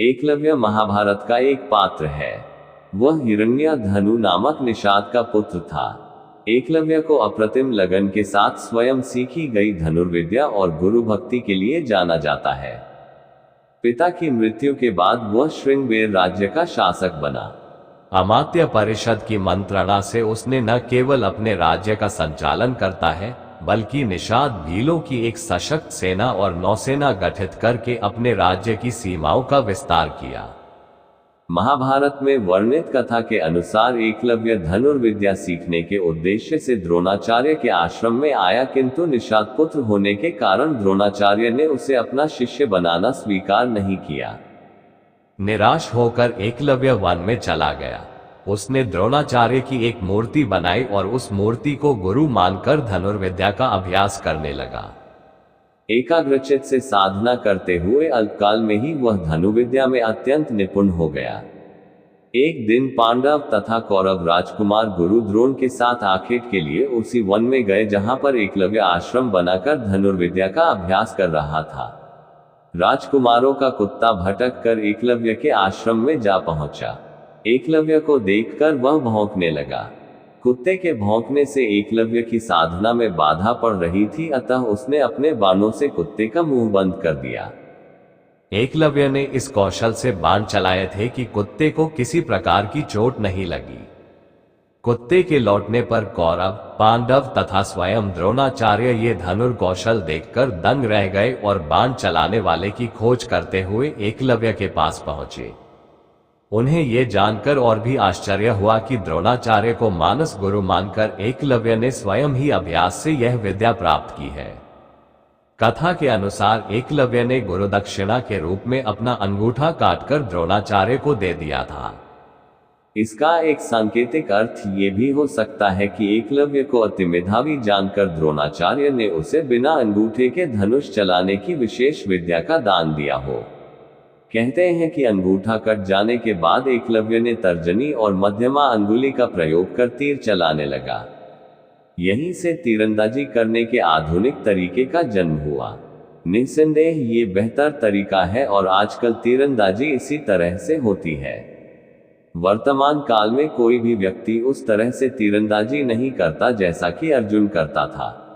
एकलव्य महाभारत का एक पात्र है। वह हिरण्यधनु नामक निषाद का पुत्र था। एकलव्य को अप्रतिम लगन के साथ स्वयं सीखी गई धनुर्विद्या और गुरु भक्ति के लिए जाना जाता है। पिता की मृत्यु के बाद वह श्रृंगबेर राज्य का शासक बना। अमात्य परिषद की मंत्रणा से उसने न केवल अपने राज्य का संचालन करता है, बल्कि निषाद भीलों की एक सशक्त सेना और नौसेना गठित करके अपने राज्य की सीमाओं का विस्तार किया। महाभारत में वर्णित कथा के अनुसार एकलव्य धनुर्विद्या सीखने के उद्देश्य से द्रोणाचार्य के आश्रम में आया, किंतु निषाद पुत्र होने के कारण द्रोणाचार्य ने उसे अपना शिष्य बनाना स्वीकार नहीं किया। निराश होकर एकलव्य वन में चला गया। उसने द्रोणाचार्य की एक मूर्ति बनाई और उस मूर्ति को गुरु मानकर धनुर्विद्या का अभ्यास करने लगा। एकाग्रचित्त से साधना करते हुए अल्पकाल में ही वह धनुर्विद्या में अत्यंत निपुण हो गया। एक दिन पांडव तथा कौरव राजकुमार गुरु द्रोण के साथ आखेट के लिए उसी वन में गए जहां पर एकलव्य आश्रम बनाकर धनुर्विद्या का अभ्यास कर रहा था। राजकुमारों का कुत्ता भटक कर एकलव्य के आश्रम में जा पहुंचा। एकलव्य को देखकर वह भौंकने लगा। कुत्ते के भौंकने से एकलव्य की साधना में बाधा पड़ रही थी, अतः उसने अपने बाणों से कुत्ते का मुंह बंद कर दिया। एकलव्य ने इस कौशल से बाण चलाए थे कि कुत्ते को किसी प्रकार की चोट नहीं लगी। कुत्ते के लौटने पर कौरव, पांडव तथा स्वयं द्रोणाचार्य ये धनुर कौशल देखकर दंग रह गए और बाण चलाने वाले की खोज करते हुए एकलव्य के पास पहुंचे। उन्हें यह जानकर और भी आश्चर्य हुआ कि द्रोणाचार्य को मानस गुरु मानकर एकलव्य ने स्वयं ही अभ्यास से यह विद्या प्राप्त की है। कथा के अनुसार एकलव्य ने गुरु दक्षिणा के रूप में अपना अंगूठा काटकर द्रोणाचार्य को दे दिया था। इसका एक सांकेतिक अर्थ ये भी हो सकता है कि एकलव्य को अति मेधावी जानकर द्रोणाचार्य ने उसे बिना अंगूठे के धनुष चलाने की विशेष विद्या का दान दिया हो। कहते हैं कि अंगूठा कट जाने के बाद एकलव्य ने तर्जनी और मध्यमा अंगुली का प्रयोग कर तीर चलाने लगा। यहीं से तीरंदाजी करने के आधुनिक तरीके का जन्म हुआ। निस्संदेह ये बेहतर तरीका है और आजकल तीरंदाजी इसी तरह से होती है। वर्तमान काल में कोई भी व्यक्ति उस तरह से तीरंदाजी नहीं करता जैसा कि अर्जुन करता था।